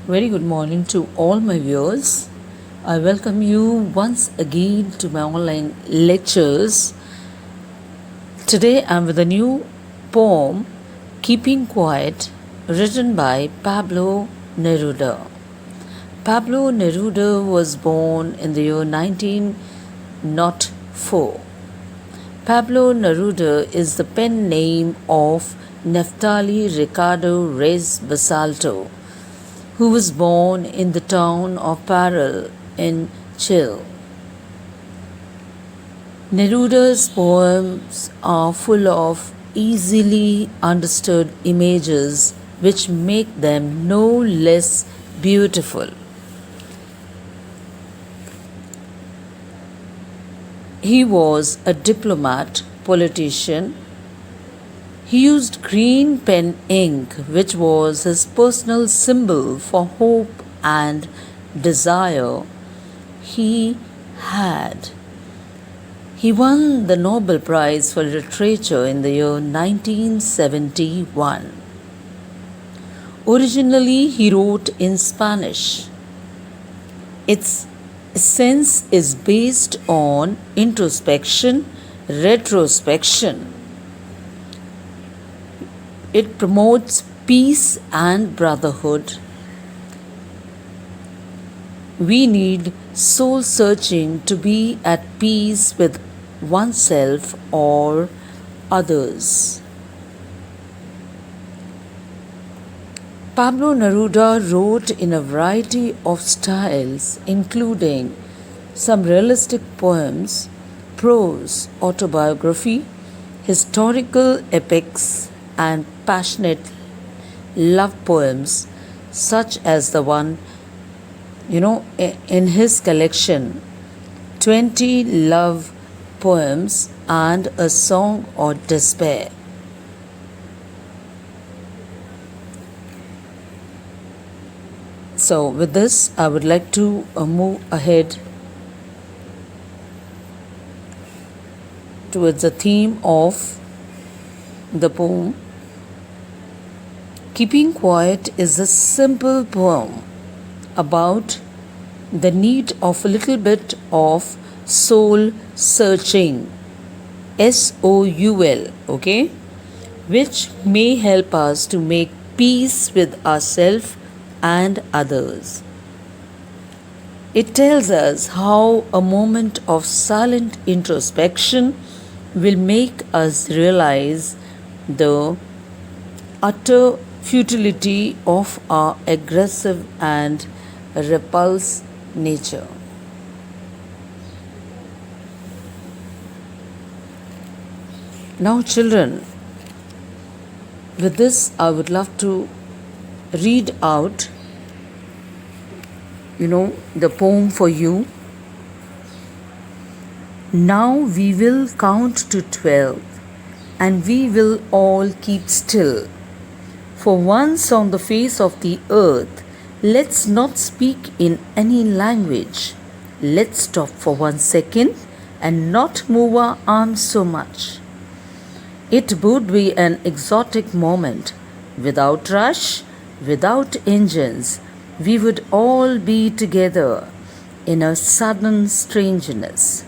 Very good morning to all my viewers. I welcome you once again to my online lectures. Today I'm with a new poem, Keeping Quiet, written by Pablo Neruda. Pablo Neruda was born in the year 1904. Pablo Neruda is the pen name of Neftali Ricardo Reyes Basalto, who was born in the town of Parral in Chile. Neruda's poems are full of easily understood images which make them no less beautiful. He was a diplomat, politician. He used green pen ink, which was his personal symbol for hope and desire he had. He won the Nobel Prize for Literature in the year 1971. Originally, he wrote in Spanish. Its essence is based on introspection, retrospection. It promotes peace and brotherhood. We need soul searching to be at peace with oneself or others. Pablo Neruda wrote in a variety of styles, including some realistic poems, prose, autobiography, historical epics, and passionate love poems, such as the one in his collection 20 love poems and a song of despair. So with this I would like to move ahead towards the theme of the poem. Keeping Quiet is a simple poem about the need of a little bit of soul searching, SOUL, okay, which may help us to make peace with ourselves and others. It tells us how a moment of silent introspection will make us realize the utter futility of our aggressive and repulsive nature. Now, children, with this I would love to read out the poem for you. Now we will count to 12 and we will all keep still. For once on the face of the earth, let's not speak in any language. Let's stop for 1 second and not move our arms so much. It would be an exotic moment. Without rush, without engines, we would all be together in a sudden strangeness.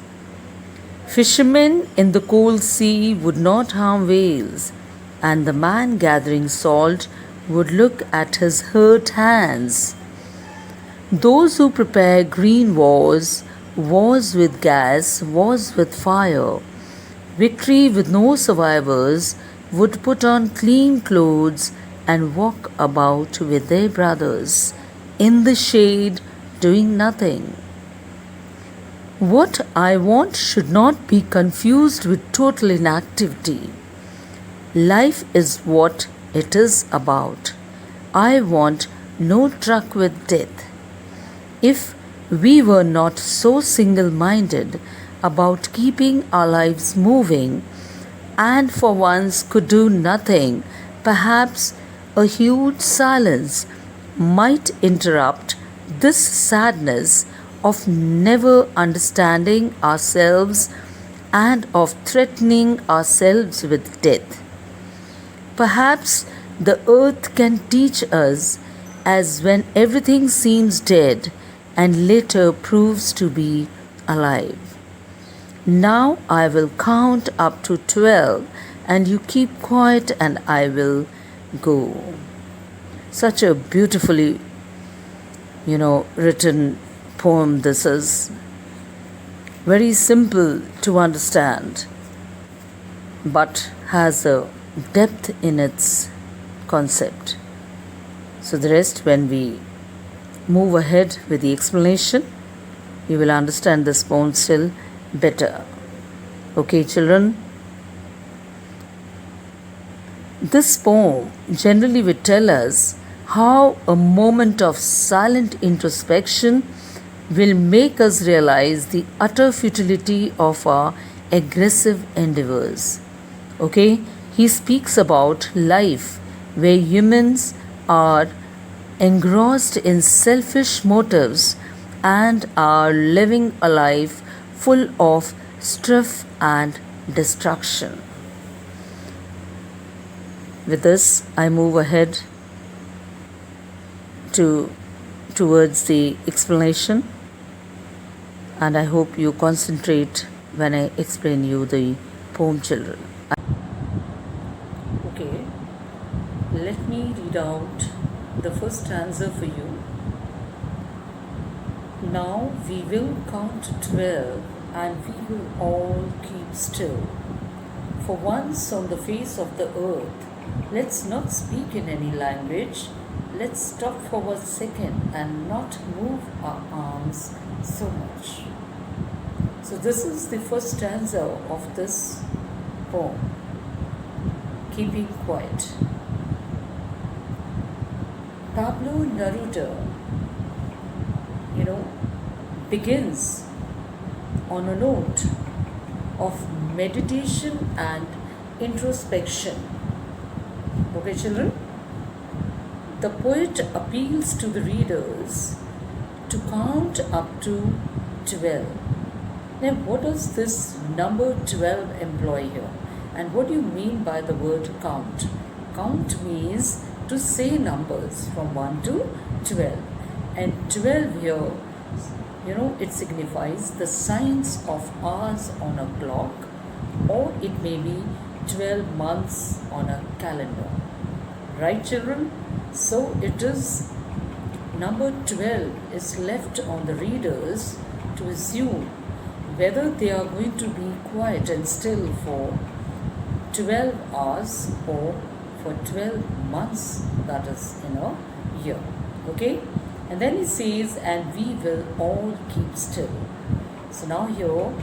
Fishermen in the cold sea would not harm whales, and the man gathering salt would look at his hurt hands. Those who prepare green wars with gas, wars with fire, victory with no survivors, would put on clean clothes and walk about with their brothers in the shade doing nothing. What I want should not be confused with total inactivity. Life is what it is about. I want no truck with death. If we were not so single-minded about keeping our lives moving and for once could do nothing, perhaps a huge silence might interrupt this sadness of never understanding ourselves and of threatening ourselves with death. Perhaps the earth can teach us as when everything seems dead and later proves to be alive. Now I will count up to 12 and you keep quiet and I will go. Such a beautifully, written poem this is. Very simple to understand, but has a depth in its concept. So the rest, when we move ahead with the explanation, you will understand this poem still better. Okay, children? This poem generally will tell us how a moment of silent introspection will make us realize the utter futility of our aggressive endeavors. Okay? He speaks about life where humans are engrossed in selfish motives and are living a life full of strife and destruction. With this, I move ahead towards the explanation, and I hope you concentrate when I explain you the poem, children. Okay, let me read out the first stanza for you. Now we will count 12 and we will all keep still. For once on the face of the earth, let's not speak in any language. Let's stop for 1 second and not move our arms so much. So this is the first stanza of this poem, Keeping Quiet. Pablo Neruda, begins on a note of meditation and introspection. Okay, children? The poet appeals to the readers to count up to 12. Now, what does this number 12 employ here? And what do you mean by the word count? Count means to say numbers from 1 to 12. And 12 here, it signifies the signs of hours on a clock, or it may be 12 months on a calendar. Right, children? So it is number 12 is left on the readers to assume whether they are going to be quiet and still for 12 hours or for 12 months, that is in a year. Okay? And then he says, and we will all keep still. So now here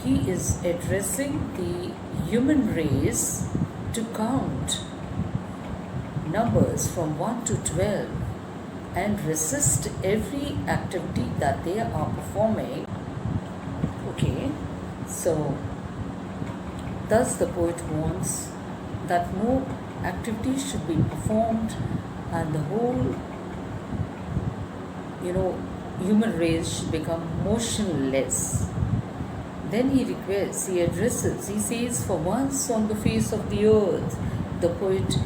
he is addressing the human race to count numbers from 1 to 12 and resist every activity that they are performing. Okay, so thus the poet wants that no activity should be performed and the whole human race should become motionless. Then he addresses, he says, for once on the face of the earth, the poet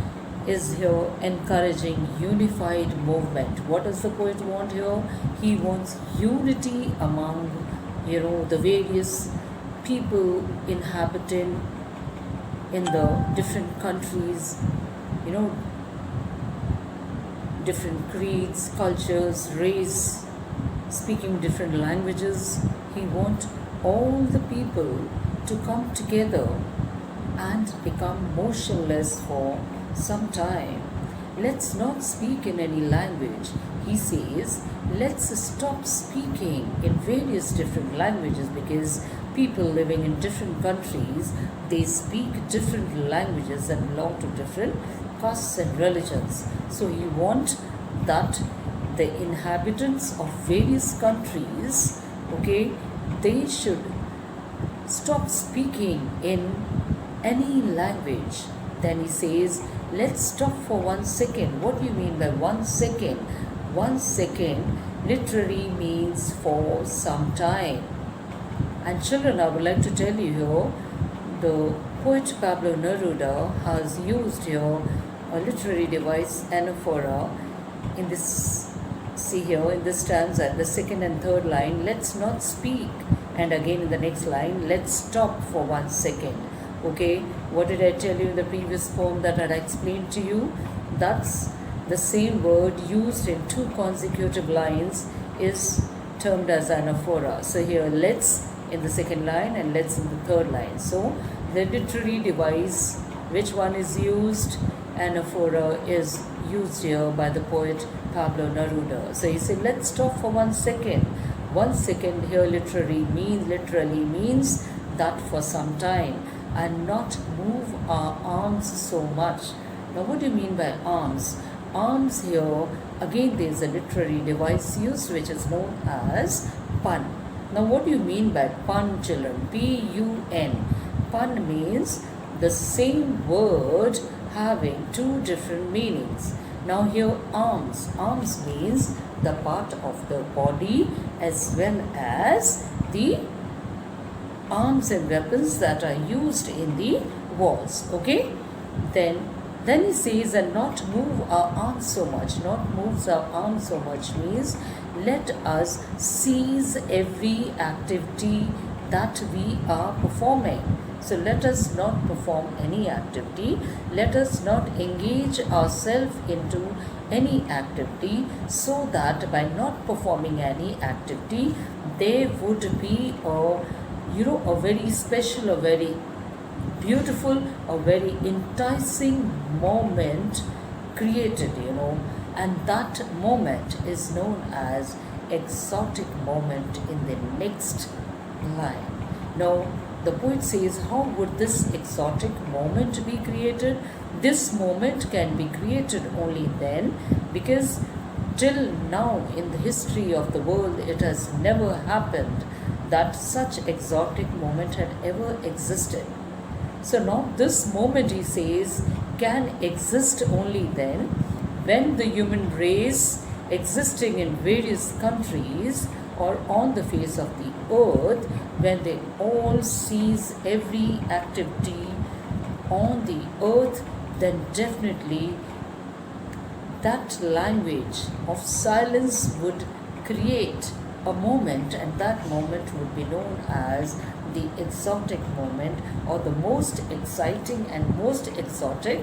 is here encouraging unified movement. What does the poet want here? He wants unity among, the various people inhabiting in the different countries, different creeds, cultures, race, speaking different languages. He wants all the people to come together and become motionless for some time. Let's not speak in any language. He says, let's stop speaking in various different languages, because people living in different countries, they speak different languages and belong to different castes and religions. So he wants that the inhabitants of various countries, they should stop speaking in any language. Then he says, let's stop for 1 second. What do you mean by 1 second? 1 second literally means for some time. And children, I would like to tell you here, the poet Pablo Neruda has used here a literary device, anaphora, in this, see here in this stanza, the second and third line, let's not speak, and again in the next line, let's stop for 1 second. Okay, what did I tell you in the previous poem that I explained to you? That's the same word used in 2 consecutive lines is termed as anaphora. So here let's in the second line and let's in the third line. So the literary device, which one is used? Anaphora is used here by the poet Pablo Neruda. So he said, let's stop for 1 second. 1 second here literally means that for some time, and not move our arms so much. Now what do you mean by arms? Arms here, again there is a literary device used which is known as pun. Now what do you mean by pun, children? P-U-N. Pun means the same word having 2 different meanings. Now here arms. Arms means the part of the body as well as the arms and weapons that are used in the wars. Okay? Then he says, and not move our arms so much. Not moves our arms so much means let us cease every activity that we are performing. So let us not perform any activity. Let us not engage ourselves into any activity, so that by not performing any activity, there would be a very special, a very beautiful, a very enticing moment created, and that moment is known as exotic moment in the next line. Now the poet says, how would this exotic moment be created? This moment can be created only then, because till now in the history of the world it has never happened that such exotic moment had ever existed. So now this moment, he says, can exist only then when the human race existing in various countries or on the face of the earth, when they all cease every activity on the earth, then definitely that language of silence would create a moment, and that moment would be known as the exotic moment, or the most exciting and most exotic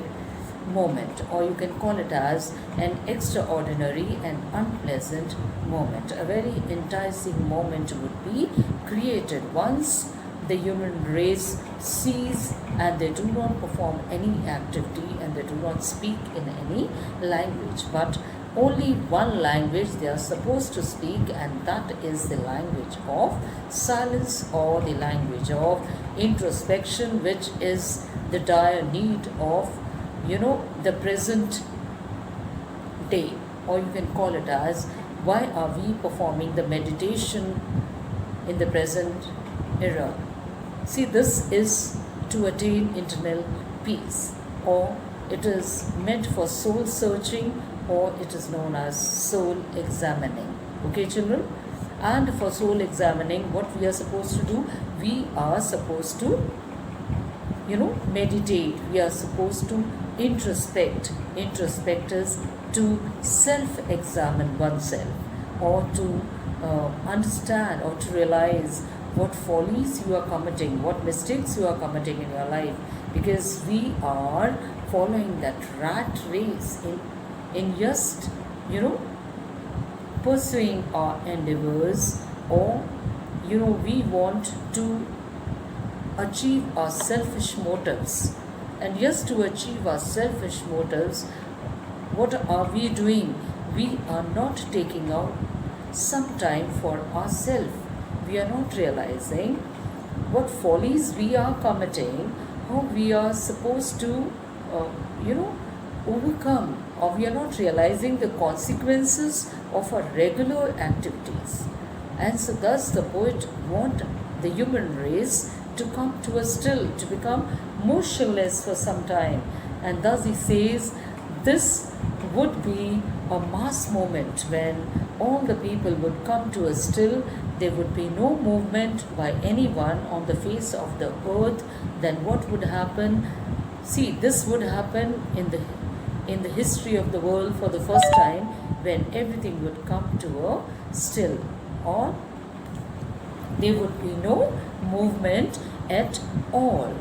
moment, or you can call it as an extraordinary and unpleasant moment. A very enticing moment would be created once the human race sees and they do not perform any activity and they do not speak in any language, but only one language they are supposed to speak, and that is the language of silence, or the language of introspection, which is the dire need of the present day, or you can call it as why are we performing the meditation in the present era. See, this is to attain internal peace, or it is meant for soul searching, or it is known as soul examining. Okay, children? And for soul examining, what we are supposed to do? We are supposed to meditate. We are supposed to introspect. Introspect is to self-examine oneself, or to understand or to realize what follies you are committing, what mistakes you are committing in your life, because we are following that rat race in just pursuing our endeavors, or we want to achieve our selfish motives. And just to achieve our selfish motives, what are we doing? We are not taking out some time for ourselves. We are not realizing what follies we are committing, how we are supposed to overcome, or we are not realizing the consequences of our regular activities. And so thus the poet wants the human race to come to a still, to become motionless for some time. And thus he says, this would be a mass moment when all the people would come to a still. There would be no movement by anyone on the face of the earth. Then what would happen? See, this would happen in the history of the world for the first time, when everything would come to a still, or there would be no movement at all.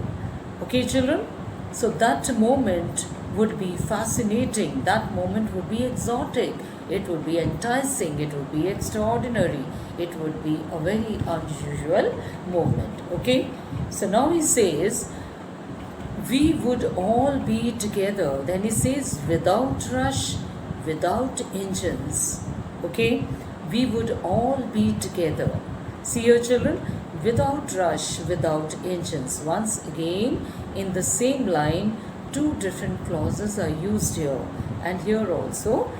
Okay, children? So that moment would be fascinating, that moment would be exotic, it would be enticing, it would be extraordinary, it would be a very unusual moment. Okay? So now he says, we would all be together. Then he says, without rush, without engines. Okay? We would all be together. See here, children? Without rush, without engines. Once again, in the same line, two different clauses are used here. And here also,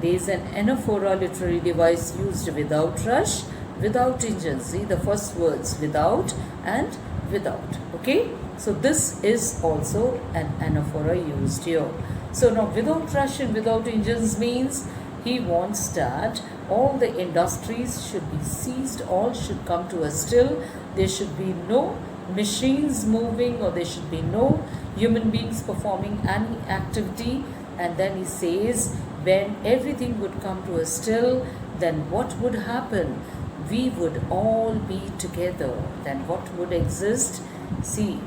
there is an anaphora literary device used without rush, without engines. See the first words, without and without. Okay? So this is also an anaphora used here. So now without rush and without engines means he wants that all the industries should be ceased, all should come to a still, there should be no machines moving, or there should be no human beings performing any activity. And then he says, when everything would come to a still, then what would happen? We would all be together. Then what would exist? See,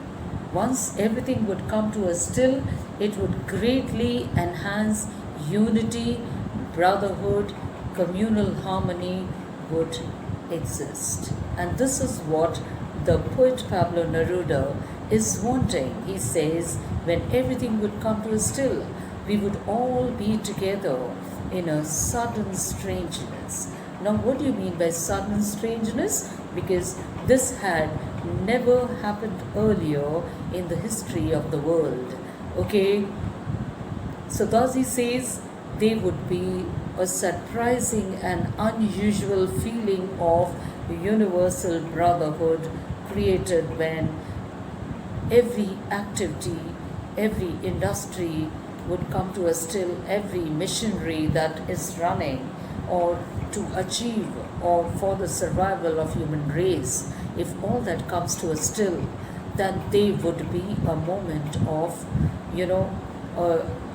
once everything would come to a still, it would greatly enhance unity, brotherhood, communal harmony would exist. And this is what the poet Pablo Neruda is wanting. He says, when everything would come to a still, we would all be together in a sudden strangeness. Now, what do you mean by sudden strangeness? Because this had never happened earlier in the history of the world. Okay? So thus he says, there would be a surprising and unusual feeling of universal brotherhood created when every activity, every industry would come to a still, every machinery that is running or to achieve or for the survival of human race, if all that comes to a still, then there would be a moment of,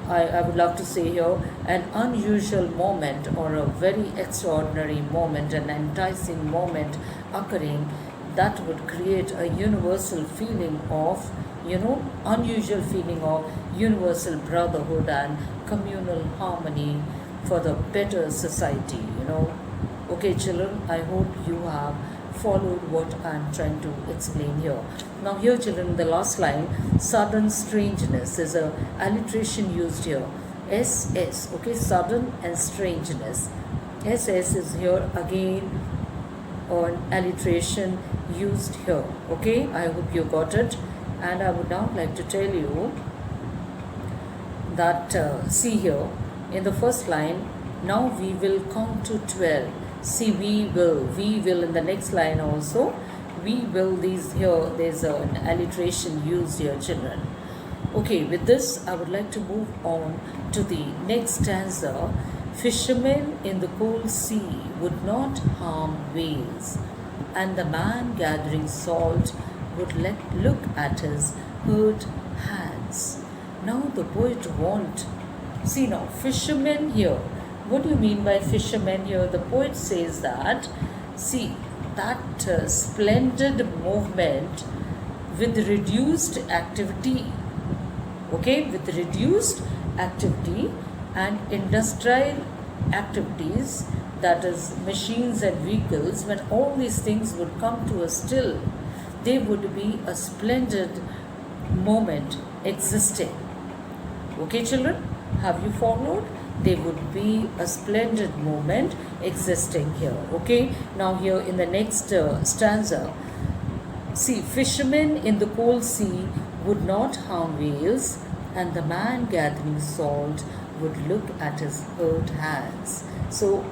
I would love to say here, an unusual moment or a very extraordinary moment, an enticing moment occurring that would create a universal feeling of, unusual feeling of universal brotherhood and communal harmony for the better society, Okay, children, I hope you have followed what I am trying to explain here. Now here, children, in the last line, sudden strangeness is a alliteration used here. SS, okay, sudden and strangeness. SS is here again an alliteration used here. Okay, I hope you got it. And I would now like to tell you that, see here, in the first line, now we will count to 12. See, we will in the next line also. We will, these here, there's an alliteration used here, children. Okay, with this, I would like to move on to the next stanza. Fishermen in the cold sea would not harm whales, and the man gathering salt would look at his hurt hands. Now the poet see now, fishermen here. What do you mean by fishermen here? The poet says that, see, that splendid movement with reduced activity, okay, with reduced activity and industrial activities, that is machines and vehicles, when all these things would come to a still, there would be a splendid moment existing. Okay, children, have you followed? There would be a splendid moment existing here. Okay, now here in the next stanza, see, fishermen in the cold sea would not harm whales, and the man gathering salt would look at his hurt hands. So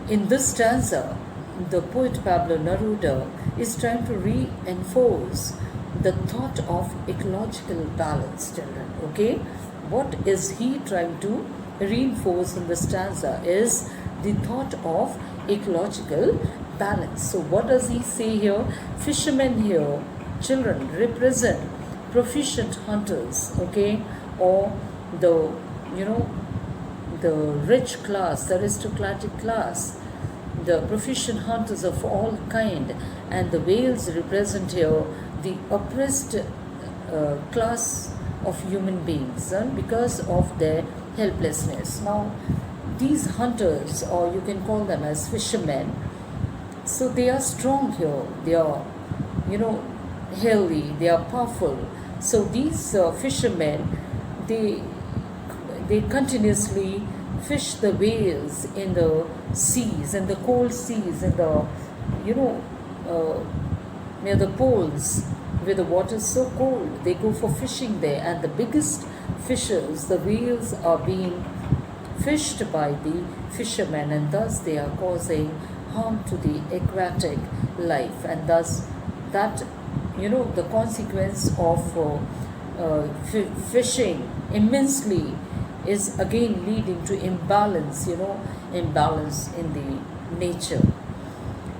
in this stanza, the poet Pablo Neruda is trying to reinforce the thought of ecological balance, children. Okay, what is he trying to reinforce in the stanza is the thought of ecological balance. So what does he say here? Fishermen here, children, represent proficient hunters, okay, or the the rich class, the aristocratic class, the proficient hunters of all kind, and the whales represent here the oppressed class of human beings because of their helplessness. Now, these hunters, or you can call them as fishermen, so they are strong here, they are, healthy, they are powerful. So these fishermen, they continuously fish the whales in the seas, in the cold seas, in the, near the poles, where the water is so cold. They go for fishing there, and the biggest fishes, the whales, are being fished by the fishermen, and thus they are causing harm to the aquatic life, and thus that, the consequence of fishing immensely is again leading to imbalance, imbalance in the nature.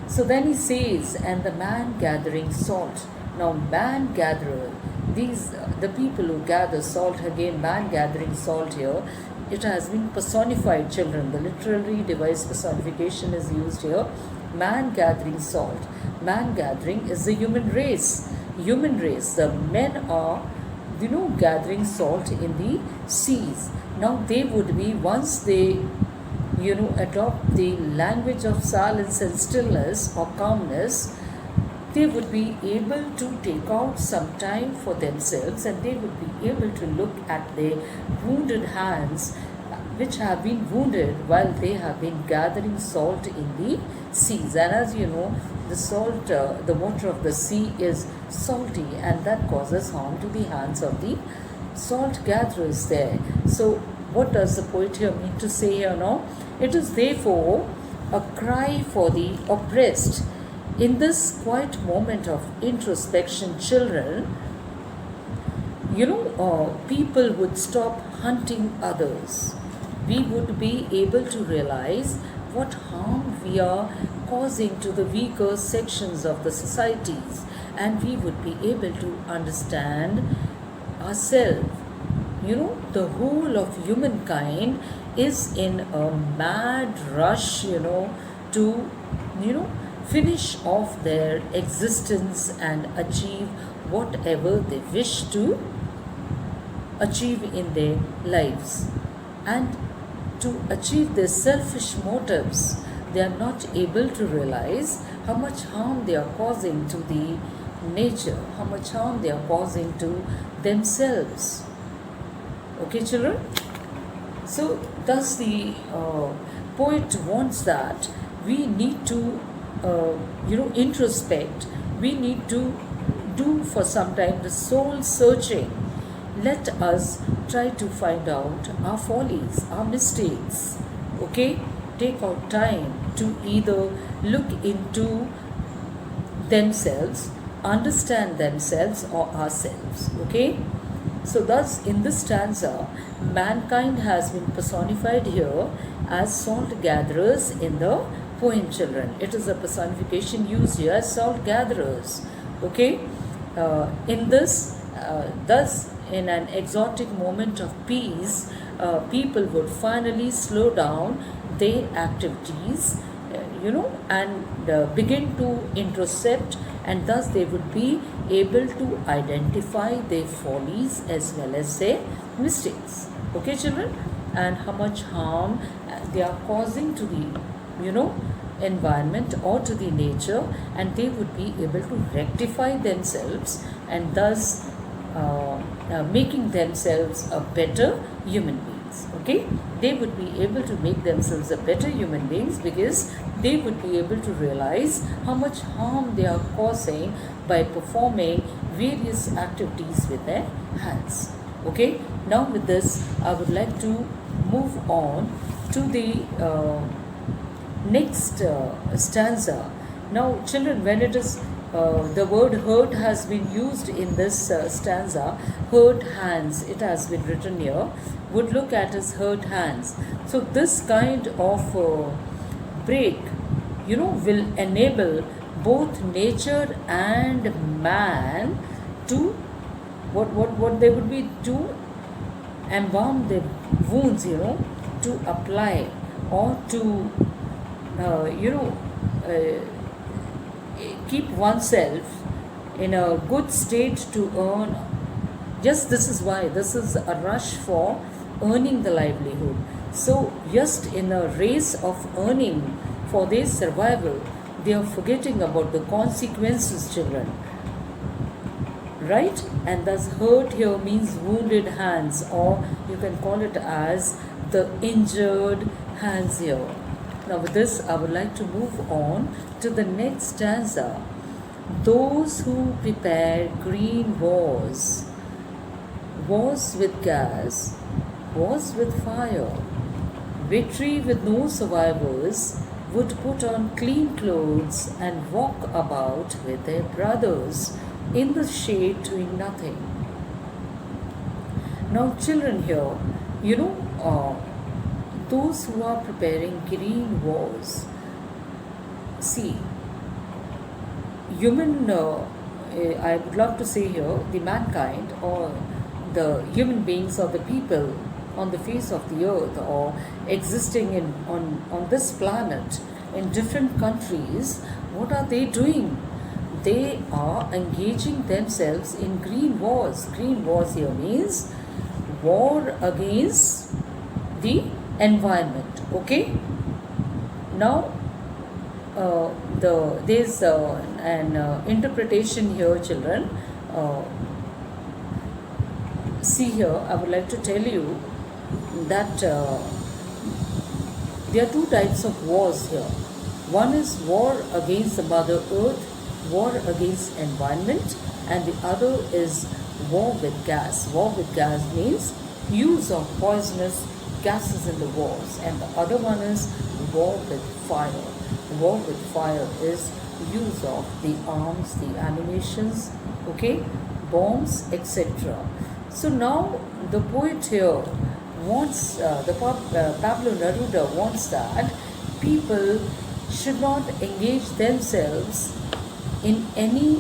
So then he says, and the man gathering salt. Now, man gatherer, these, the people who gather salt, again, man gathering salt here, it has been personified, children. The literary device personification is used here. Man gathering salt. Man gathering is the human race. Human race. The men are, gathering salt in the seas. Now, they would be, once they, adopt the language of silence and stillness or calmness, they would be able to take out some time for themselves, and they would be able to look at their wounded hands, which have been wounded while they have been gathering salt in the seas. And as you know, the salt, the water of the sea is salty, and that causes harm to the hands of the salt gatherers there. So what does the poet here mean to say here now? It is therefore a cry for the oppressed. In this quiet moment of introspection, children, people would stop hunting others. We would be able to realize what harm we are causing to the weaker sections of the societies, and we would be able to understand ourselves. The whole of humankind is in a mad rush, to, finish off their existence and achieve whatever they wish to achieve in their lives. And to achieve their selfish motives, they are not able to realize how much harm they are causing to the nature, how much harm they are causing to themselves. Okay, children? So, thus the poet wants that we need to, introspect. We need to do for some time the soul searching. Let us try to find out our follies, our mistakes. Okay? Take out time to either look into themselves, understand themselves or ourselves. Okay? So thus in this stanza, mankind has been personified here as salt gatherers in the poem, children. It is a personification used here as salt gatherers. Okay? In this, thus in an exotic moment of peace, people would finally slow down their activities, and begin to introspect, and thus they would be able to identify their follies as well as their mistakes. Okay, children? And how much harm they are causing to the, environment or to the nature, and they would be able to rectify themselves, and thus making themselves a better human beings. Okay, they would be able to make themselves a better human beings because they would be able to realize how much harm they are causing by performing various activities with their hands. Okay, now with this I would like to move on to the next stanza. Now children, when it is the word hurt has been used in this stanza, hurt hands, it has been written here, would look at as hurt hands. So this kind of break, will enable both nature and man to what they would be to embalm their wounds, to to apply or to, you know, keep oneself in a good state to earn. Just this is why this is a rush for earning the livelihood. So just in a race of earning for their survival, they are forgetting about the consequences, children. Right? And thus hurt here means wounded hands, or you can call it as the injured hands here. Now with this I would like to move on to the next stanza. Those who prepare green wars, wars with gas, wars with fire, victory with no survivors, would put on clean clothes and walk about with their brothers in the shade doing nothing. Now children here, those who are preparing green wars, see, human, I would love to say here, the mankind or the human beings or the people on the face of the earth or existing on this planet in different countries, what are they doing? They are engaging themselves in green wars. Green wars here means war against the environment. Okay? Now, there's an interpretation here, children. See here, I would like to tell you that there are two types of wars here. One is war against the Mother Earth, war against environment, and the other is war with gas. War with gas means use of poisonous gases in the wars, and the other one is war with fire. War with fire is use of the arms, the ammunitions, okay, bombs, etc. So now the poet here wants, Pablo Neruda wants that people should not engage themselves in any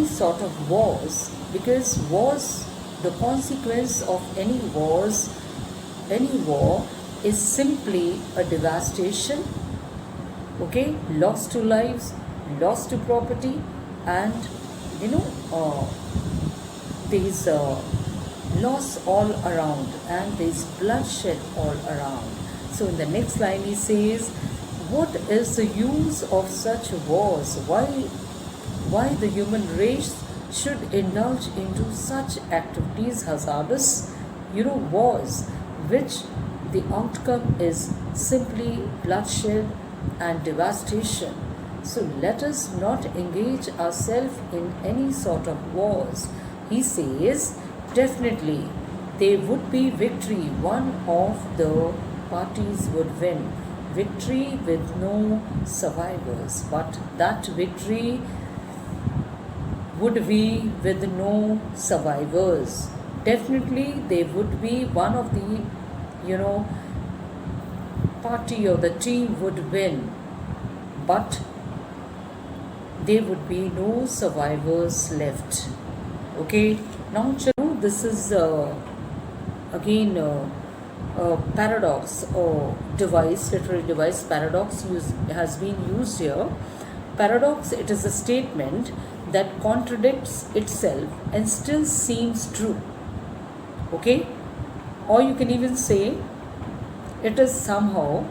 sort of wars, because wars, the consequence of any war is simply a devastation, okay, loss to lives, loss to property, and there's loss all around and there's bloodshed all around. So in the next line he says, what is the use of such wars? Why the human race should indulge into such activities, hazardous, wars, which the outcome is simply bloodshed and devastation. So let us not engage ourselves in any sort of wars. He says, definitely there would be victory. One of the parties would win. Victory with no survivors. But that victory would be with no survivors. Definitely there would be one of the, party or the team would win. But there would be no survivors left. Okay, now this is again a paradox or device, literary device. Paradox has been used here. Paradox, it is a statement that contradicts itself and still seems true. Okay, or you can even say it is somehow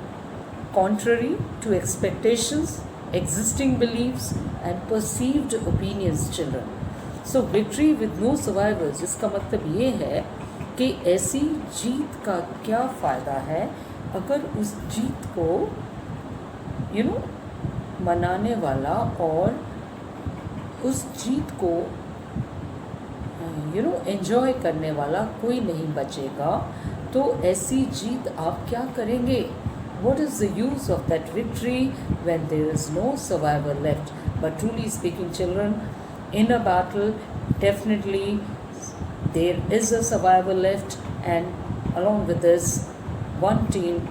contrary to expectations, existing beliefs and perceived opinions, children. So victory with no survivors, इसका मतलब ये है कि ऐसी जीत का क्या फ़ायदा है अगर उस जीत को मनाने वाला और उस जीत को एंजॉय करने वाला कोई नहीं बचेगा, तो ऐसी जीत आप क्या करेंगे? What is the use of that victory when there is no survivor left? But truly speaking, children, in a battle, definitely there is a survivor left, and along with this, one team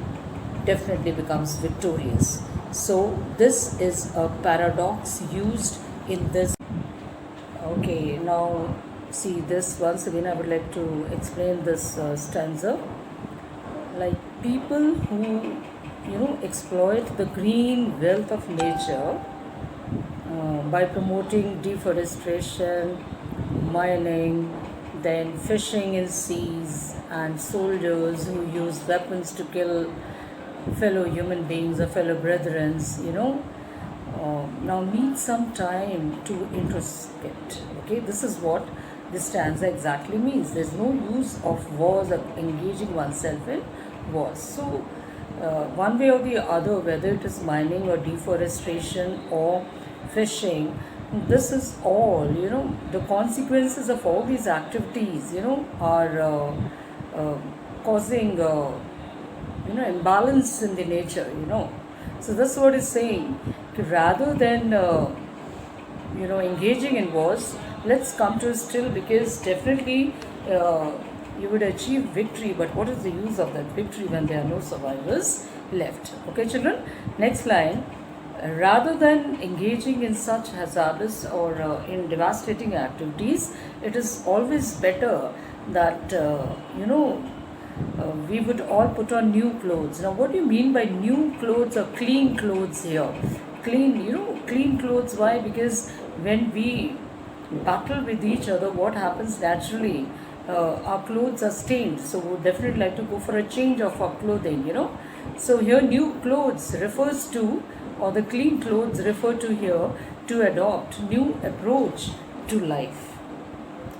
definitely becomes victorious. So this is a paradox used in this. Okay, now see this once again. I would like to explain this stanza. like people who exploit the green wealth of nature by promoting deforestation, mining, then fishing in seas, and soldiers who use weapons to kill fellow human beings or fellow brethren, now need some time to introspect. Okay, this is what this stanza exactly means. There's no use of wars or engaging oneself in wars. So, one way or the other, whether it is mining or deforestation or fishing, this is all, the consequences of all these activities, are causing, imbalance in the nature, So that's what it's saying. Rather than, engaging in wars, let's come to a still, because definitely you would achieve victory, but what is the use of that victory when there are no survivors left? Okay, children, next line. Rather than engaging in such hazardous or in devastating activities, it is always better that we would all put on new clothes. Now, what do you mean by new clothes or clean clothes here? Clean clothes. Why? Because when we battle with each other, what happens naturally? Our clothes are stained, so we would definitely like to go for a change of our clothing. So here, new clothes refers to, or the clean clothes refer to here, to adopt new approach to life.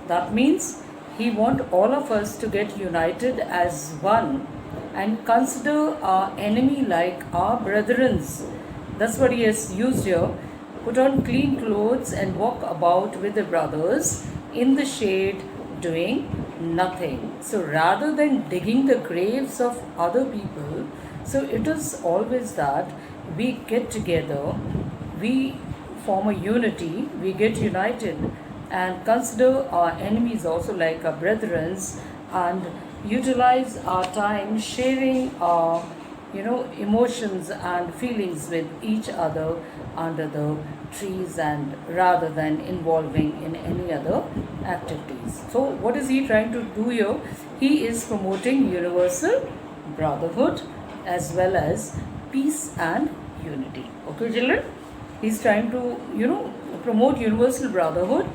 That means he wants all of us to get united as one and consider our enemy like our brethrens. That's what he has used here. Put on clean clothes and walk about with the brothers in the shade, doing nothing. So rather than digging the graves of other people, so it is always that we get together, we form a unity, we get united and consider our enemies also like our brethren, and utilize our time sharing our emotions and feelings with each other under the trees, and rather than involving in any other activities. So what is he trying to do here? He is promoting universal brotherhood as well as peace and unity. Okay, children? He's trying to, promote universal brotherhood,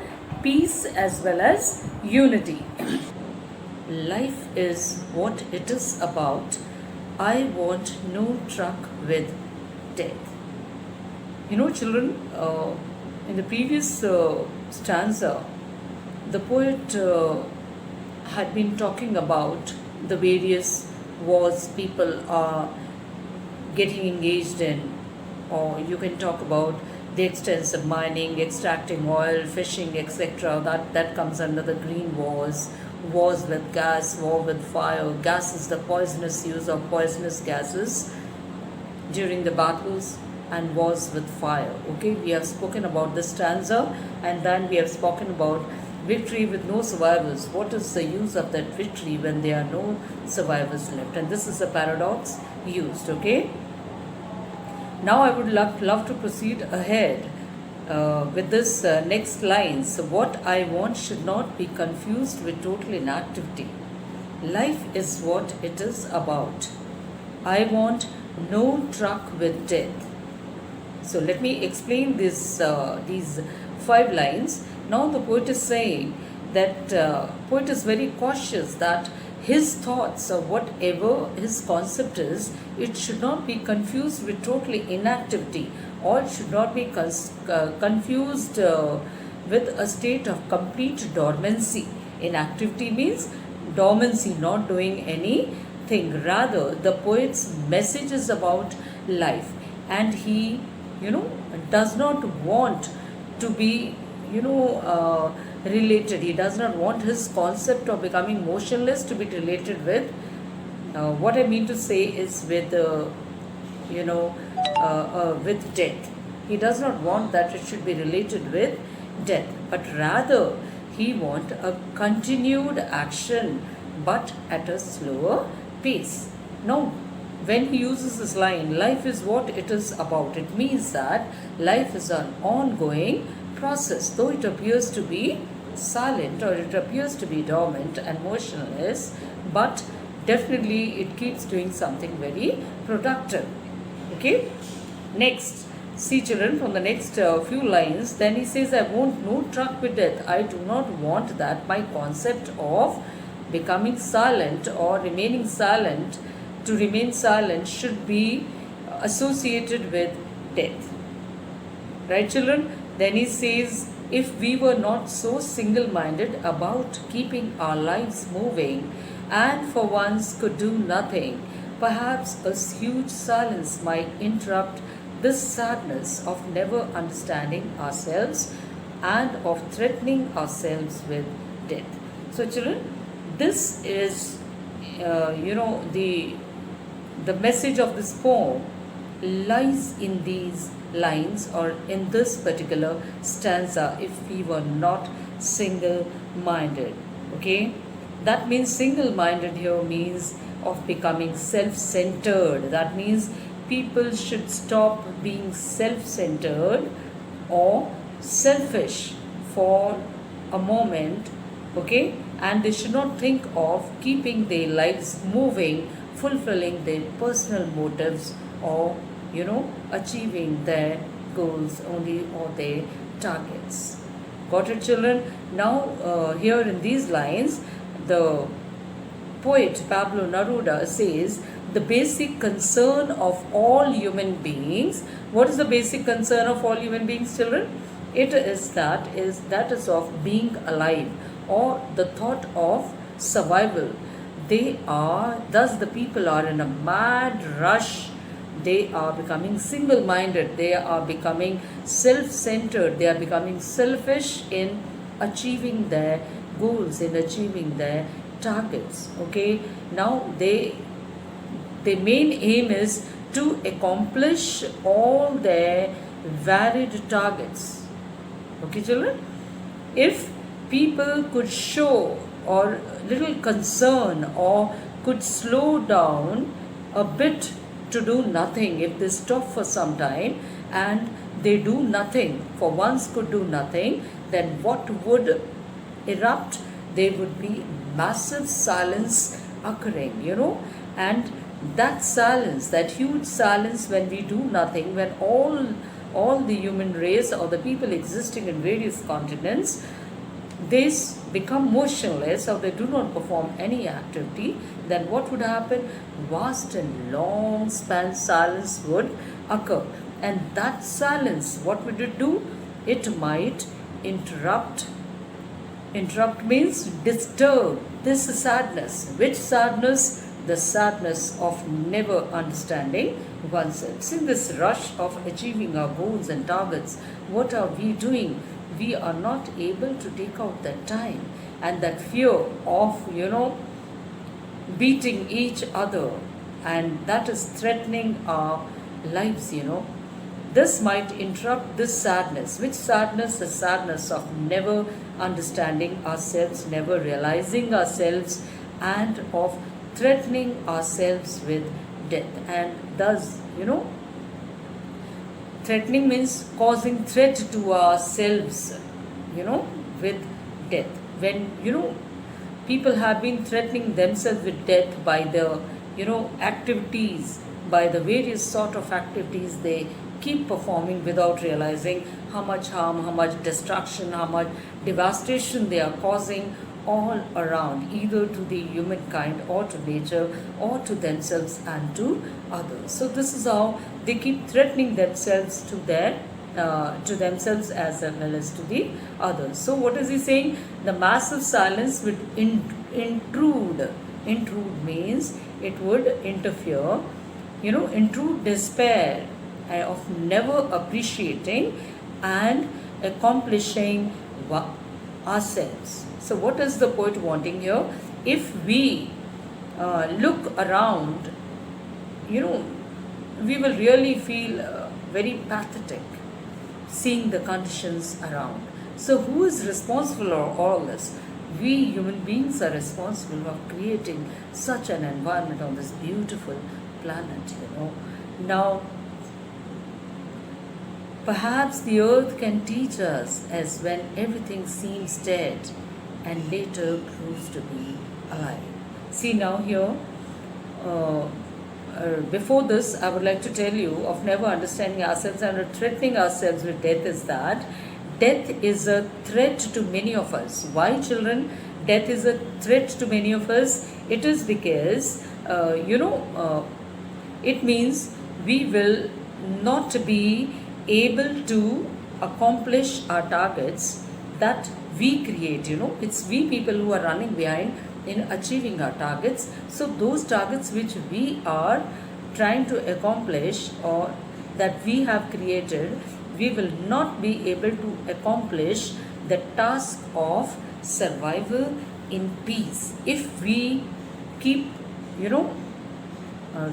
peace as well as unity. Life is what it is about. I want no truck with death. Children, in the previous stanza, the poet had been talking about the various wars people are getting engaged in, or you can talk about the extensive mining, extracting oil, fishing, etc. That comes under the green wars. Wars with gas, war with fire. Gas is the poisonous use of poisonous gases during the battles, and wars with fire. Okay, we have spoken about this stanza, and then we have spoken about victory with no survivors. What is the use of that victory when there are no survivors left? And this is the paradox used. Okay, now I would love to proceed ahead with this next line. So what I want should not be confused with total inactivity. Life is what it is about. I want no truck with death. So let me explain these 5 lines. Now the poet is saying that poet is very cautious that his thoughts or whatever his concept is, it should not be confused with totally inactivity, or it should not be confused with a state of complete dormancy. Inactivity means dormancy, not doing anything. Rather, the poet's message is about life, and he does not want to be related. He does not want his concept of becoming motionless to be related with what I mean to say is with with death. He does not want that it should be related with death, but rather he want a continued action but at a slower pace. Now, when he uses this line, life is what it is about, it means that life is an ongoing process. Though it appears to be silent, or it appears to be dormant and motionless, but definitely it keeps doing something very productive. Okay. Next, see children, from the next few lines, then he says, I want no truck with death. I do not want that. My concept of becoming silent or remaining silent, to remain silent, should be associated with death. Right, children? Then he says, if we were not so single minded about keeping our lives moving and for once could do nothing, perhaps a huge silence might interrupt this sadness of never understanding ourselves and of threatening ourselves with death. So, children, this is, the message of this poem lies in these lines or in this particular stanza. If we were not single minded, okay, that means single minded here means of becoming self centered. That means people should stop being self centered or selfish for a moment, okay, and they should not think of keeping their lives moving, fulfilling their personal motives, or achieving their goals only or their targets. Got it, children? Now, here in these lines, the poet Pablo Neruda says, the basic concern of all human beings. What is the basic concern of all human beings, children? It is that is of being alive, or the thought of survival. Thus the people are in a mad rush. They are becoming single minded, they are becoming self centered, they are becoming selfish in achieving their goals, in achieving their targets. Okay, now their main aim is to accomplish all their varied targets. Okay, children, if people could show or little concern or could slow down a bit to do nothing, if they stop for some time and they do nothing, for once could do nothing, then what would erupt? There would be massive silence occurring, and that silence, that huge silence when we do nothing, when all the human race or the people existing in various continents, they become motionless or they do not perform any activity, then what would happen? Vast and long span silence would occur. And that silence, what would it do? It might interrupt. Interrupt means disturb this sadness. Which sadness? The sadness of never understanding oneself. In this rush of achieving our goals and targets, what are we doing? We are not able to take out that time, and that fear of beating each other, and that is threatening our lives. This might interrupt this sadness. Which sadness? The sadness of never understanding ourselves, never realizing ourselves, and of threatening ourselves with death. And thus, threatening means causing threat to ourselves, with death. When, people have been threatening themselves with death by the, activities, by the various sort of activities they keep performing without realizing how much harm, how much destruction, how much devastation they are causing all around, either to the humankind or to nature or to themselves and to others. So this is how they keep threatening themselves to themselves as well as to the others. So what is he saying? The massive silence would intrude. Intrude means it would interfere, intrude despair of never appreciating and accomplishing ourselves. So what is the poet wanting here? If we look around, we will really feel very pathetic seeing the conditions around. So who is responsible for all this? We human beings are responsible for creating such an environment on this beautiful planet, Now, perhaps the earth can teach us as when everything seems dead and later proves to be alive. See now here, before this, I would like to tell you of never understanding ourselves and threatening ourselves with death is that death is a threat to many of us. Why, children? Death is a threat to many of us. It is because, it means we will not be able to accomplish our targets that we create. It's we people who are running behind in achieving our targets. So those targets which we are trying to accomplish or that we have created, we will not be able to accomplish the task of survival in peace if we keep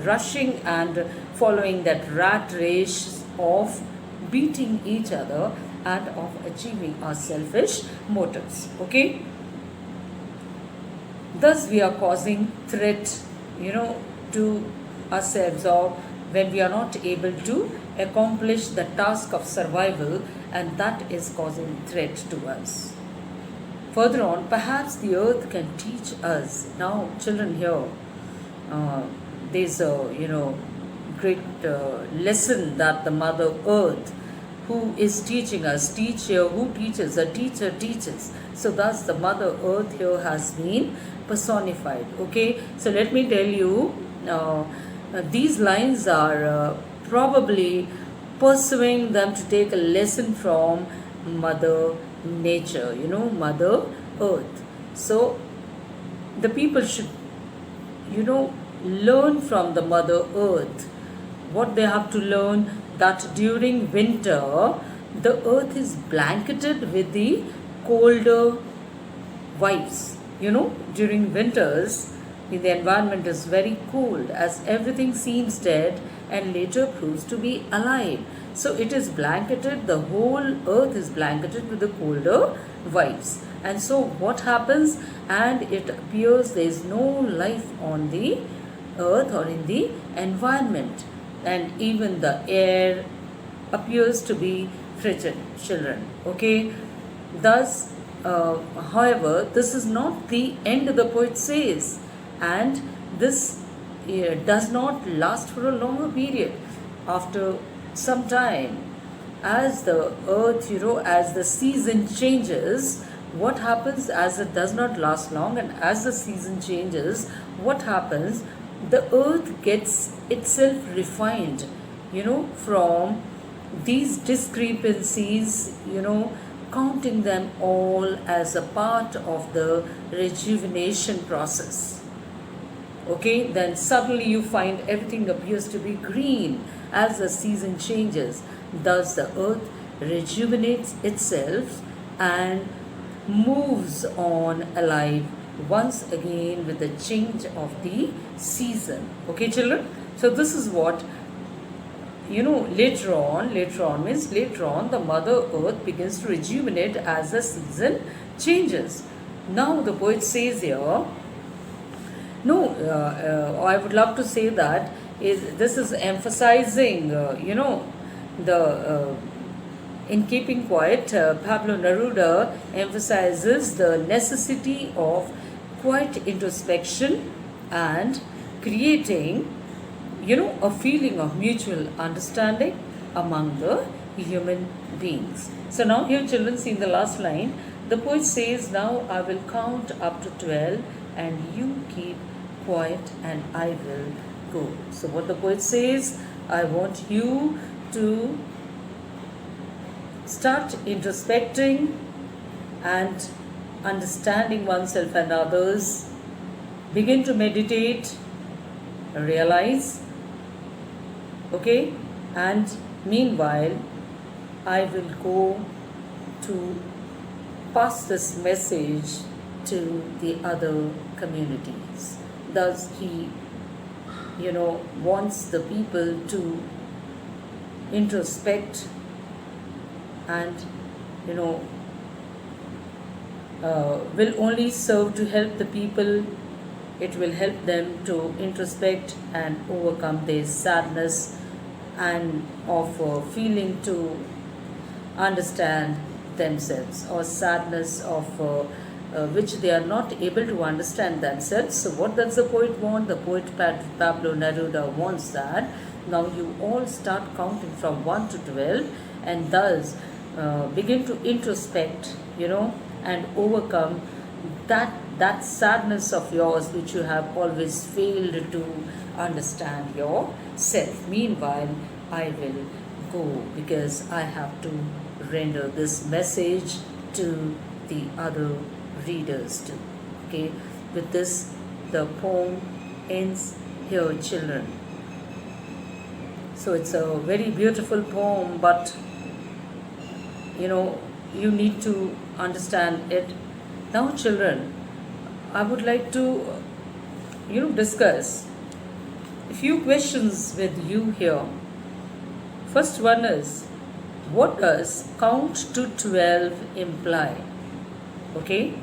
rushing and following that rat race of beating each other and of achieving our selfish motives. Okay, thus we are causing threat to ourselves, or when we are not able to accomplish the task of survival, and that is causing threat to us. Further on, perhaps the earth can teach us. Now, children, here there's a great lesson that the Mother Earth, who is teaching us, teacher who teaches, a teacher teaches. So thus the Mother Earth here has been personified. Okay, so let me tell you, these lines are probably pursuing them to take a lesson from Mother Nature, Mother Earth. So the people should, learn from the Mother Earth. What they have to learn, that during winter, the earth is blanketed with the colder vibes. During winters, the environment is very cold as everything seems dead and later proves to be alive. So it is blanketed, the whole earth is blanketed with the colder vibes. And so what happens? And it appears there is no life on the earth or in the environment. And even the air appears to be frigid, children. Okay, thus, however, this is not the end, the poet says, and this does not last for a longer period. After some time, as the earth, as the season changes, what happens? As it does not last long, and as the season changes, what happens? The earth gets itself refined, from these discrepancies, counting them all as a part of the rejuvenation process. Okay, then suddenly you find everything appears to be green as the season changes. Thus the earth rejuvenates itself and moves on alive once again with the change of the season. Okay, children? So this is what, later on the Mother Earth begins to rejuvenate as the season changes. Now the poet says here, I would love to say that this is emphasizing, in Keeping Quiet, Pablo Neruda emphasizes the necessity of quiet introspection and creating, a feeling of mutual understanding among the human beings. So now here, children, see in the last line, the poet says, now I will count up to 12 and you keep quiet and I will go. So what the poet says, I want you to start introspecting and understanding oneself and others. Begin to meditate, realize, okay? And meanwhile, I will go to pass this message to the other communities. Thus, he, wants the people to introspect and, will only serve to help the people. It will help them to introspect and overcome their sadness and of feeling to understand themselves, or sadness of which they are not able to understand themselves. So what does the poet want? The poet Pablo Neruda wants that now you all start counting from 1 to 12 and thus begin to introspect, and overcome that sadness of yours which you have always failed to understand yourself. Meanwhile, I will go because I have to render this message to the other readers too. Okay, with this, the poem ends here, children. So it's a very beautiful poem, but you need to understand it. Now, children, I would like to discuss a few questions with you here. First one is, what does count to 12 imply? Okay,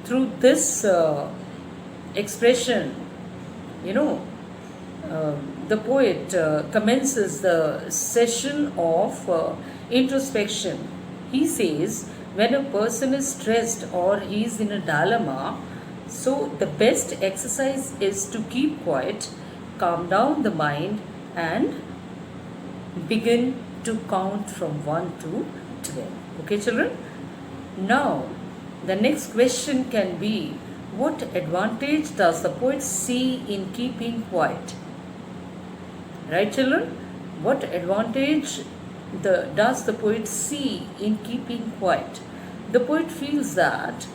through this expression, the poet commences the session of introspection. He says, when a person is stressed or he is in a dilemma, so the best exercise is to keep quiet, calm down the mind, and begin to count from 1 to 12. Okay, children? Now, the next question can be, what advantage does the poet see in keeping quiet? Right, children? What advantage does the poet see in keeping quiet? The poet feels that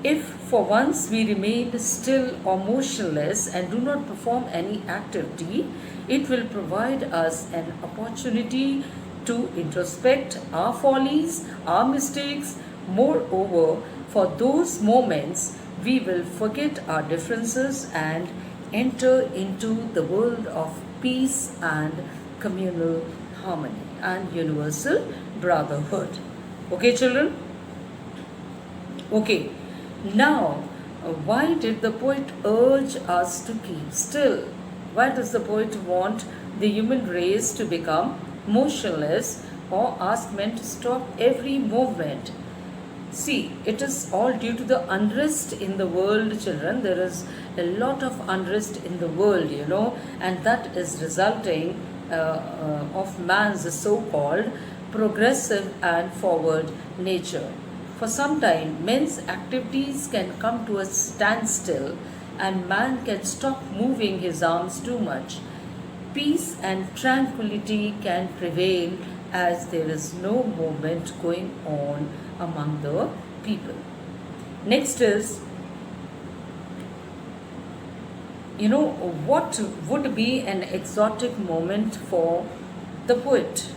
if for once we remain still or motionless and do not perform any activity, it will provide us an opportunity to introspect our follies, our mistakes. Moreover, for those moments, we will forget our differences and enter into the world of peace and communal harmony and universal brotherhood. Okay, children? Okay. Now, why did the poet urge us to keep still? Why does the poet want the human race to become motionless or ask men to stop every movement? See, it is all due to the unrest in the world, children. There is a lot of unrest in the world, and that is resulting of man's so-called progressive and forward nature. For some time, men's activities can come to a standstill and man can stop moving his arms too much. Peace and tranquility can prevail as there is no movement going on among the people. Next is, what would be an exotic moment for the poet?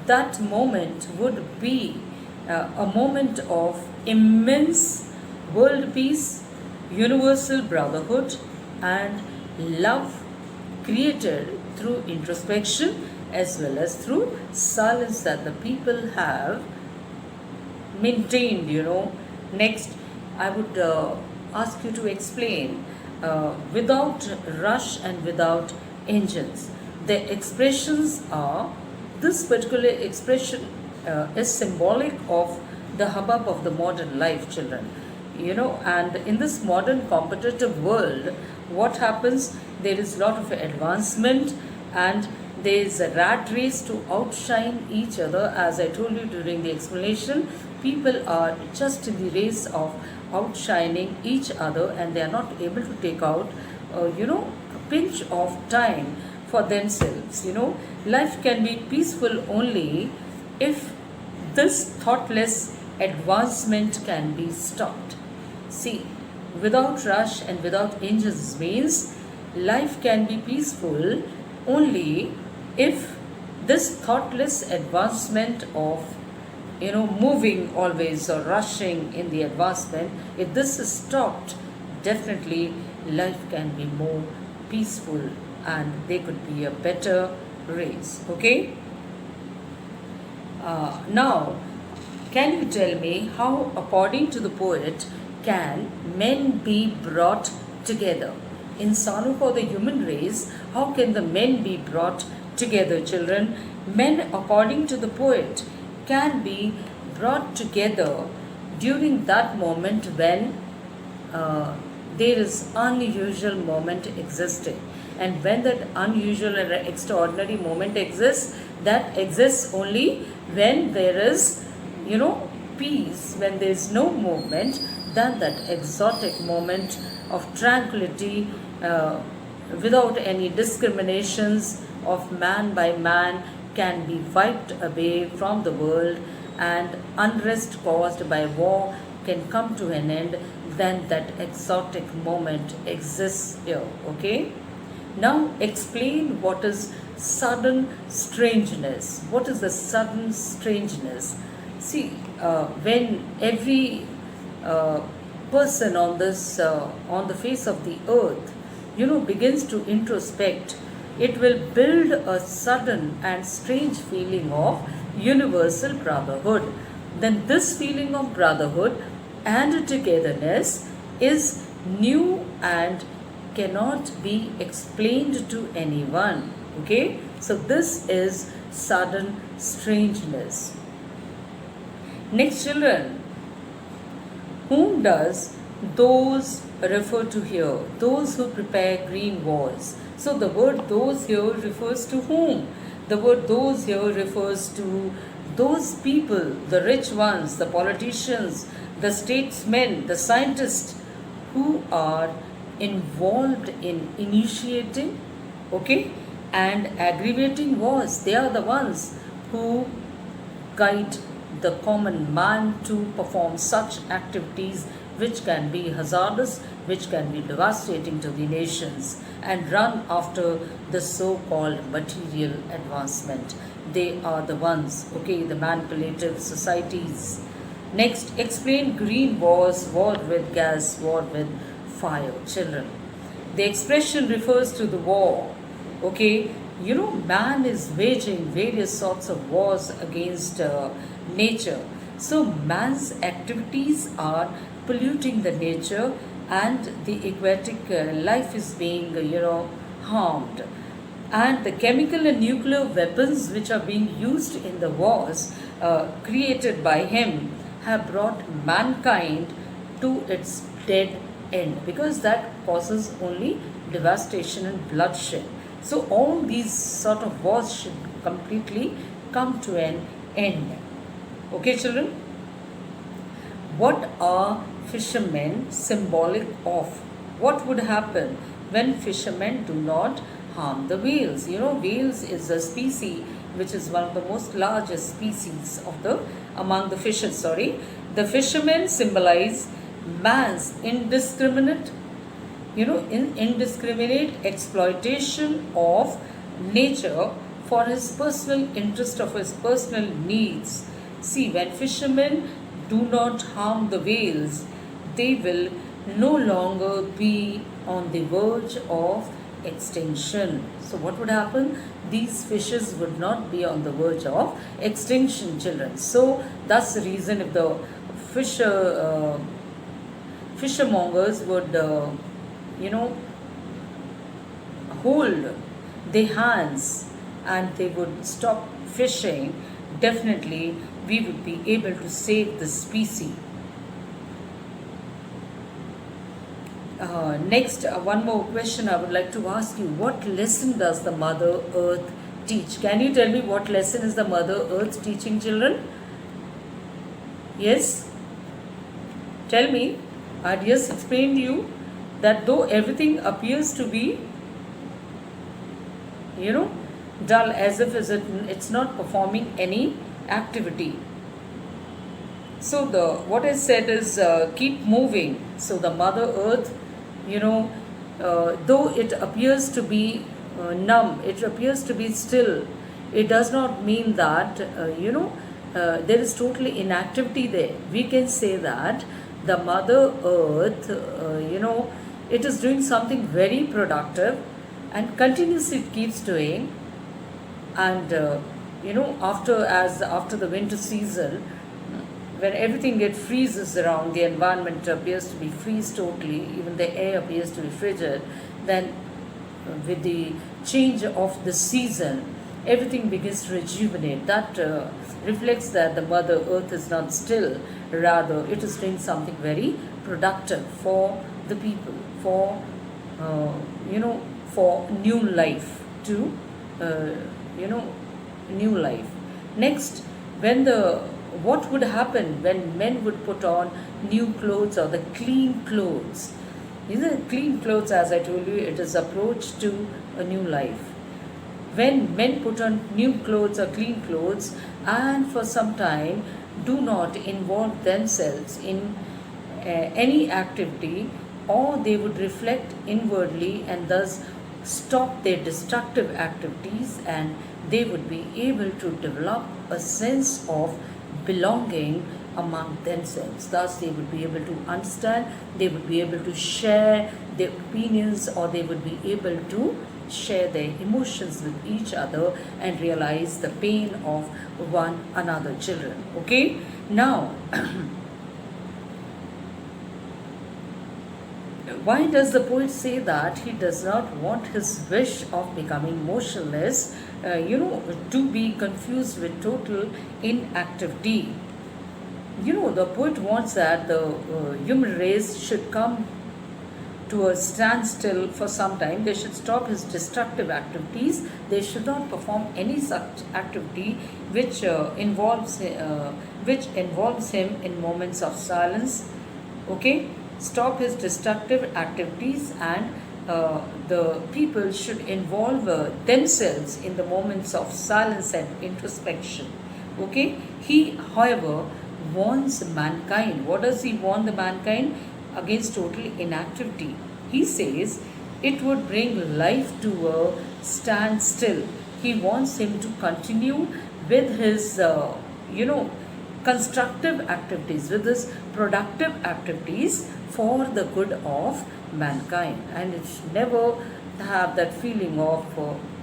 That moment would be a moment of immense world peace, universal brotherhood, and love created through introspection as well as through silence that the people have maintained. Next, I would ask you to explain without rush and without engines. The expressions are, this particular expression is symbolic of the hubbub of the modern life, children. And in this modern competitive world, what happens? There is a lot of advancement and there is a rat race to outshine each other. As I told you during the explanation, people are just in the race of outshining each other and they are not able to take out, a pinch of time for themselves. Life can be peaceful only if this thoughtless advancement can be stopped. See, without rush and without engines means life can be peaceful only if this thoughtless advancement of moving always or rushing in the advancement, if this is stopped, definitely life can be more peaceful and there could be a better race. Okay? Now, can you tell me how, according to the poet, can men be brought together? In Sanu for the human race, how can the men be brought together, children? Men, according to the poet, can be brought together during that moment when there is unusual moment existing. And when that unusual and extraordinary moment exists, that exists only when there is, peace, when there is no movement, then that exotic moment of tranquility, without any discriminations of man by man, can be wiped away from the world, and unrest caused by war can come to an end. Then that exotic moment exists here. Okay, now explain what is sudden strangeness. What is the sudden strangeness? See, when every person on this on the face of the earth, begins to introspect, it will build a sudden and strange feeling of universal brotherhood. Then this feeling of brotherhood and togetherness is new and cannot be explained to anyone. Okay, so this is sudden strangeness. Next, children, whom does those refer to here? Those who prepare green wars. So the word those here refers to whom? The word those here refers to those people, the rich ones, the politicians, the statesmen, the scientists who are involved in initiating, okay, and aggravating wars. They are the ones who guide the common man to perform such activities which can be hazardous, which can be devastating to the nations, and run after the so-called material advancement. They are the ones, okay, the manipulative societies. Next, explain green wars, war with gas, war with fire. Children, the expression refers to the war, okay. Man is waging various sorts of wars against nature. So man's activities are polluting the nature, and the aquatic life is being, harmed. And the chemical and nuclear weapons which are being used in the wars created by him have brought mankind to its dead end, because that causes only devastation and bloodshed. So all these sort of wars should completely come to an end. Okay, children? What are fishermen symbolic of? What would happen when fishermen do not harm the whales? Whales is a species which is one of the most largest species among the fishes. The fishermen symbolize man's indiscriminate exploitation of nature for his personal interest, of his personal needs. See, when fishermen do not harm the whales, they will no longer be on the verge of extinction. So what would happen? These fishes would not be on the verge of extinction, children. So that's the reason if the fishermongers would hold their hands and they would stop fishing, definitely we would be able to save the species. Next, one more question I would like to ask you. What lesson does the Mother Earth teach? Can you tell me what lesson is the Mother Earth teaching, children? Yes? Tell me. I just explained to you that though everything appears to be, dull, as if it's not performing any activity. So what I said is keep moving. So the Mother Earth, though it appears to be numb, it appears to be still, it does not mean that, there is totally inactivity there. We can say that the Mother Earth, it is doing something very productive and continuously it keeps doing. And, after the winter season, when everything freezes around, the environment appears to be freeze totally, even the air appears to be frigid, then with the change of the season, everything begins to rejuvenate. That reflects that the Mother Earth is not still, rather, it is doing something very productive for the people, for uh, you know, for new life to, uh, you know, new life. Next, when the what would happen when men would put on new clothes or the clean clothes? Clean clothes, as I told you, it is approach to a new life. When men put on new clothes or clean clothes and for some time do not involve themselves in any activity, or they would reflect inwardly and thus stop their destructive activities, and they would be able to develop a sense of belonging among themselves. Thus, they would be able to understand, they would be able to share their opinions, or they would be able to share their emotions with each other and realize the pain of one another children. Okay, now why does the poet say that he does not want his wish of becoming motionless, to be confused with total inactivity? The poet wants that the human race should come to a standstill for some time. They should stop his destructive activities. They should not perform any such activity which involves him in moments of silence. Okay, stop his destructive activities, and the people should involve themselves in the moments of silence and introspection. Okay, he, however, warns mankind. What does he warn the mankind? Against total inactivity. He says it would bring life to a standstill. He wants him to continue with his, constructive activities, with his productive activities for the good of mankind, and it should never have that feeling of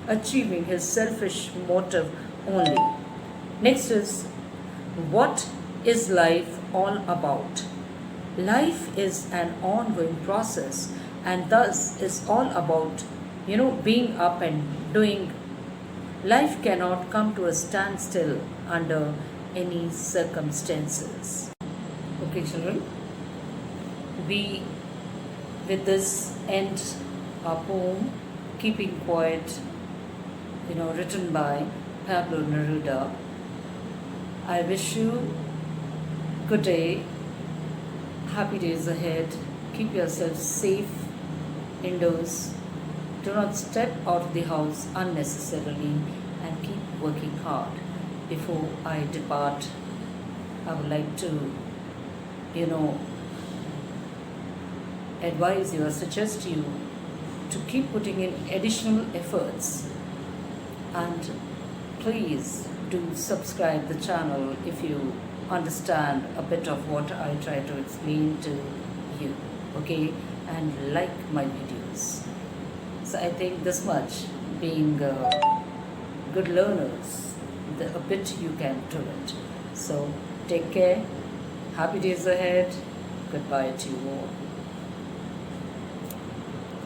achieving his selfish motive only. Next is, what is life all about? Life is an ongoing process, and thus is all about, being up and doing. Life cannot come to a standstill under any circumstances. Okay, children, we with this end our poem Keeping Quiet, written by Pablo Neruda. I wish you good day, happy days ahead. Keep yourself safe indoors. Do not step out of the house unnecessarily, and keep working hard. Before I depart, I would like to, advise you or suggest you to keep putting in additional efforts, and please do subscribe the channel if you understand a bit of what I try to explain to you, okay, and like my videos. So I think this much, being good learners, a bit you can do it. So take care, happy days ahead, goodbye to you all.